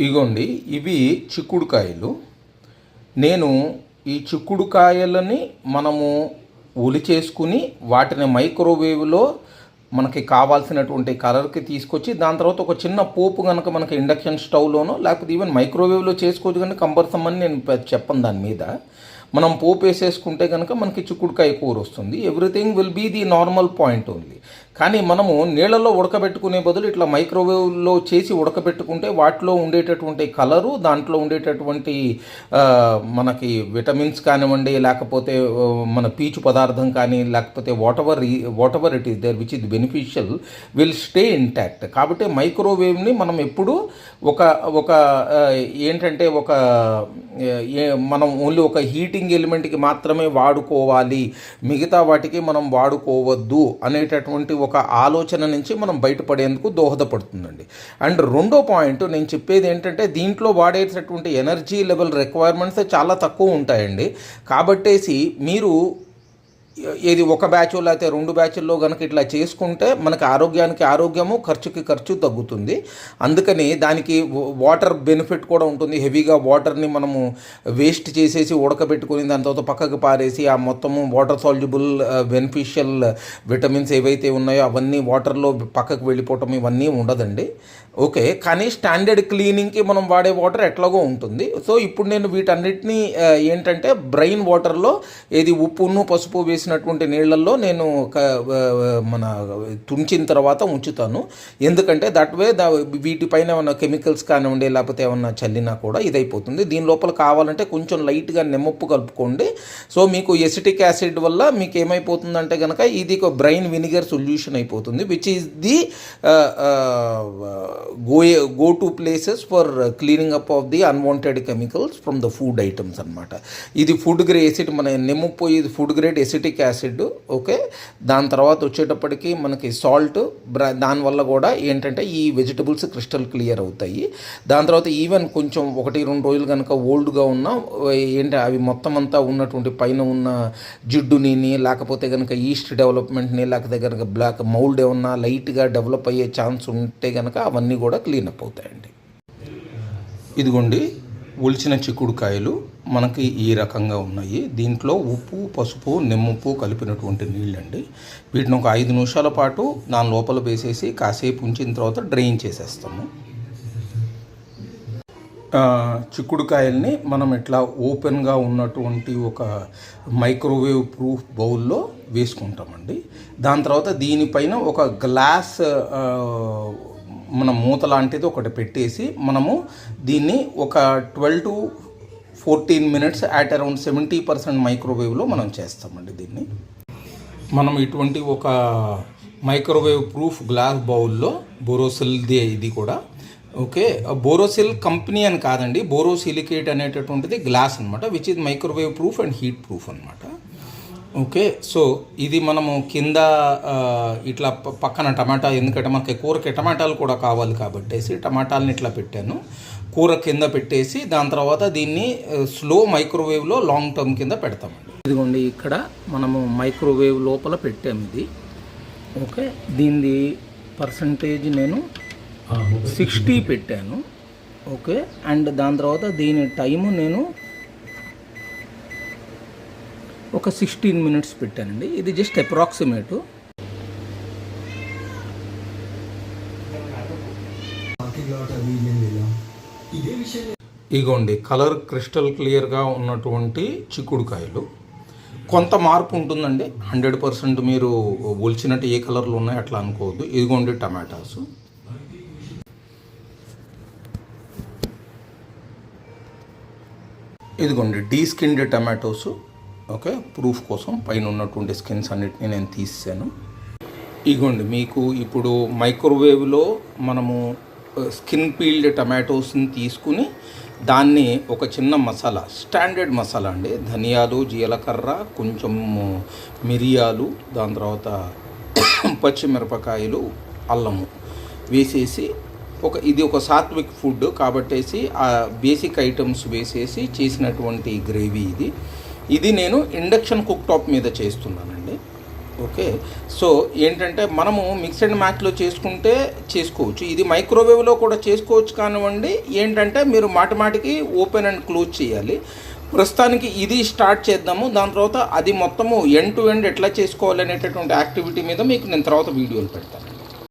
ఇగోండి ఇవి చిక్కుడుకాయలు. నేను ఈ చిక్కుడుకాయలని మనము ఒలిచేసుకుని వాటిని మైక్రోవేవ్లో మనకి కావాల్సినటువంటి కలర్కి తీసుకొచ్చి దాని తర్వాత ఒక చిన్న పోపు కనుక మనకి ఇండక్షన్ స్టవ్లోనో లేకపోతే ఈవెన్ మైక్రోవేవ్లో చేసుకోవచ్చు, కానీ కంపల్సరీ అని నేను చెప్పను. దాని మీద మనం పోపు వేసేసుకుంటే కనుక మనకి చిక్కుడుకాయ కూర వస్తుంది. Everything will be the normal point only. కానీ మనము నీళ్ళల్లో ఉడకబెట్టుకునే బదులు ఇట్లా మైక్రోవేవ్లో చేసి ఉడకబెట్టుకుంటే వాటిలో ఉండేటటువంటి కలరు, దాంట్లో ఉండేటటువంటి మనకి విటమిన్స్ కానివ్వండి, లేకపోతే మన పీచు పదార్థం కానీ, లేకపోతే whatever it is there which is beneficial will stay intact. కాబట్టి మైక్రోవేవ్ని మనం ఎప్పుడు ఒక ఏంటంటే మనం ఓన్లీ ఒక హీటింగ్ ఎలిమెంట్కి మాత్రమే వాడుకోవాలి, మిగతా వాటికి మనం వాడుకోవద్దు అనేటటువంటి ఒక ఆలోచన నుంచి మనం బయటపడేందుకు దోహదపడుతుందండి. అండ్ రెండో పాయింట్ నేను చెప్పేది ఏంటంటే, దీంట్లో వాడేటటువంటి ఎనర్జీ లెవెల్ రిక్వైర్మెంట్స్ చాలా తక్కువ ఉంటాయండి. కాబట్టేసి మీరు ఇది ఒక బ్యాచ్ లేకపోతే 2 బ్యాచ్ల్లో కనుక ఇట్లా చేసుకుంటే మనకి ఆరోగ్యానికి ఆరోగ్యము, ఖర్చుకి ఖర్చు తగ్గుతుంది. అందుకని దానికి వాటర్ బెనిఫిట్ కూడా ఉంటుంది. హెవీగా వాటర్ని మనము వేస్ట్ చేసేసి ఉడకబెట్టుకుని దాని తర్వాత పక్కకు పారేసి ఆ మొత్తము వాటర్ సాల్యుబుల్ బెనిఫిషియల్ విటమిన్స్ ఏవైతే ఉన్నాయో అవన్నీ వాటర్లో పక్కకు వెళ్ళిపోవటం ఇవన్నీ ఉండదండి. ఓకే, కానీ స్టాండర్డ్ క్లీనింగ్కి మనం వాడే వాటర్ ఎట్లాగో ఉంటుంది. సో ఇప్పుడు నేను వీటన్నిటినీ ఏంటంటే బ్రైన్ వాటర్లో ఉప్పును పసుపు వేసినటువంటి నీళ్ళల్లో నేను మన తుంచిన తర్వాత ఉంచుతాను. ఎందుకంటే దట్ వే వీటిపైన ఏమన్నా కెమికల్స్ కానివ్వండి లేకపోతే ఏమన్నా చల్లినా కూడా ఇదైపోతుంది. దీని లోపల కావాలంటే కొంచెం లైట్గా నిమ్మప్పు కలుపుకోండి. సో మీకు ఎసిటిక్ యాసిడ్ వల్ల మీకు ఏమైపోతుందంటే కనుక ఇది ఒక బ్రైన్ వినిగర్ సొల్యూషన్ అయిపోతుంది, which is the go to places for cleaning up of the unwanted chemicals from the food items అన్నమాట. ఇది ఫుడ్ గ్రేడ్ ఎసిడ్, మన నిమ్మప్పు ఇది food grade acetic acid. Okay, దాని తర్వాత వచ్చేటప్పటికి మనకి సాల్ట్, దానివల్ల కూడా ఏంటంటే ఈ వెజిటబుల్స్ క్రిస్టల్ క్లియర్ అవుతాయి. దాని తర్వాత ఈవెన్ కొంచెం 1-2 రోజులు కనుక ఓల్డ్గా ఉన్న అవి మొత్తం అంతా ఉన్నటువంటి పైన ఉన్న జిడ్డుని, లేకపోతే కనుక ఈస్ట్ డెవలప్మెంట్ని, లేకపోతే కనుక బ్లాక్ మౌల్డ్ ఏమన్నా లైట్గా డెవలప్ అయ్యే ఛాన్స్ ఉంటే కనుక అవన్నీ కూడా క్లీనప్ అవుతాయండి. ఇదిగోండి ఒలిచిన చిక్కుడుకాయలు మనకి ఈ రకంగా ఉన్నాయి. దీంట్లో ఉప్పు, పసుపు, నిమ్మప్పు కలిపినటువంటి నీళ్ళండి. వీటిని ఒక 5 నిమిషాల పాటు దాని లోపల వేసేసి కాసేపు ఉంచిన తర్వాత డ్రైన్ చేసేస్తాము. చిక్కుడుకాయల్ని మనం ఇట్లా ఓపెన్గా ఉన్నటువంటి ఒక మైక్రోవేవ్ ప్రూఫ్ బౌల్లో వేసుకుంటామండి. దాని తర్వాత దీనిపైన ఒక గ్లాస్ మన మూత లాంటిది ఒకటి పెట్టేసి మనము దీన్ని ఒక 12 to 14 minutes అట్ అరౌండ్ 70% మైక్రోవేవ్లో మనం చేస్తామండి. దీన్ని మనం ఇటువంటి ఒక మైక్రోవేవ్ ప్రూఫ్ గ్లాస్ బౌల్లో బోరోసిల్ది ఇది కూడా. ఓకే, బోరోసిల్ కంపెనీ అని కాదండి, బోరోసిలికేట్ అనేటటువంటిది గ్లాస్ అనమాట, which is microwave proof and heat proof అనమాట. ఓకే, సో ఇది మనము కింద ఇట్లా పక్కన టమాటా, ఎందుకంటే మనకి కూరకి టమాటాలు కూడా కావాలి కాబట్టేసి టమాటాలని ఇట్లా పెట్టాను. కూర కింద పెట్టేసి దాని తర్వాత దీన్ని స్లో మైక్రోవేవ్లో లాంగ్ టర్మ్ కింద పెడతామండి. ఇదిగోండి ఇక్కడ మనము మైక్రోవేవ్ లోపల పెట్టాము ఇది. ఓకే, దీనిది పర్సంటేజ్ నేను 60 పెట్టాను. ఓకే, అండ్ దాని తర్వాత దీని టైము నేను ఒక 16 minutes పెట్టానండి. ఇది జస్ట్ అప్రాక్సిమేటు. ఇగోండి కలర్ క్రిస్టల్ క్లియర్గా ఉన్నటువంటి చిక్కుడుకాయలు. కొంత మార్పు ఉంటుందండి, 100% మీరు ఒలిచినట్టు ఏ కలర్లో ఉన్నాయి అట్లా అనుకోవద్దు. ఇదిగోండి టమాటాసు. ఇదిగోండి డీస్కిన్డ్ టమాటోసు. ఓకే, ప్రూఫ్ కోసం పైన ఉన్నటువంటి స్కిన్స్ అన్నిటిని నేను తీసాను. ఇగోండి మీకు ఇప్పుడు మైక్రోవేవ్లో మనము స్కిన్ పీల్డ్ టమాటోస్ని తీసుకుని దాన్ని ఒక చిన్న మసాలా, స్టాండర్డ్ మసాలా అండి, ధనియాలు, జీలకర్ర, కొంచెం మిరియాలు, దాని తర్వాత పచ్చిమిరపకాయలు, అల్లము వేసేసి ఇది ఒక సాత్విక్ ఫుడ్ కాబట్టేసి ఆ బేసిక్ ఐటమ్స్ వేసేసి చేసినటువంటి గ్రేవీ ఇది నేను ఇండక్షన్ కుక్ టాప్ మీద చేస్తున్నానండి. ఓకే. సో ఏంటంటే మనము మిక్స్ అండ్ మ్యాచ్లో చేసుకుంటే చేసుకోవచ్చు, ఇది మైక్రోవేవ్లో కూడా చేసుకోవచ్చు కానివ్వండి. ఏంటంటే మీరు మాటిమాటికి ఓపెన్ అండ్ క్లోజ్ చేయాలి. ప్రస్తుతానికి ఇది స్టార్ట్ చేద్దాము, దాని తర్వాత అది మొత్తము ఎండ్ టు ఎండ్ ఎట్లా చేసుకోవాలి అనేటటువంటి యాక్టివిటీ మీద మీకు నేను తర్వాత వీడియోలు పెడతాను.